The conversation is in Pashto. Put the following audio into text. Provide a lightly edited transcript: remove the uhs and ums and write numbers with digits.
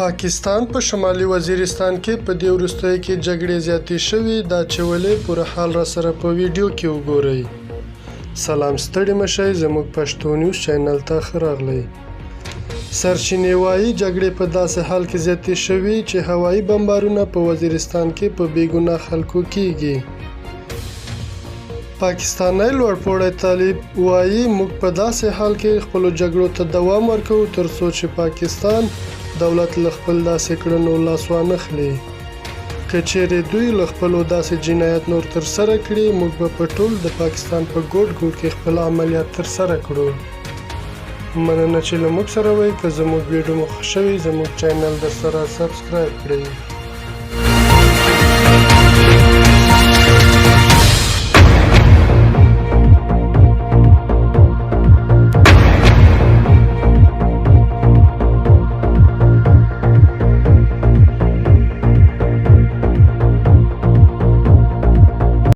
پاکستان په شمالي وزیرستان کې په دې وروستیو کې جګړې زیاتې شوې دا چې ولې پوره حال را سره په ویډیو کې وګورئ. سلام ستړي مشئ زموږ پښتو نیوز چینل ته ښه راغلی. سرچینې وایي جګړې په داسې حال کې زیاتې شوې چې هوایي بمبارونه په وزیرستان کې په بې ګناه خلکو کیږي. پاکستانی لوړپوړی طالب وایي موږ په داسې حال کې خپلو جګړو ته دوام ورکوو ترڅو چې پاکستان دولت له خپل داسې کړنو لاس وانخلي. که چیرې دوی له خپلو داسې جنایت نور ترسره کړي موږ به په ټول د پاکستان په ګوټ ګوټ کې خپل عملیات ترسره کړو. مننه چې له موږ سره وئ. که زموږ ویډیو مو خوښ شوي زموږ چینل درسره سبسکرایب کړئ.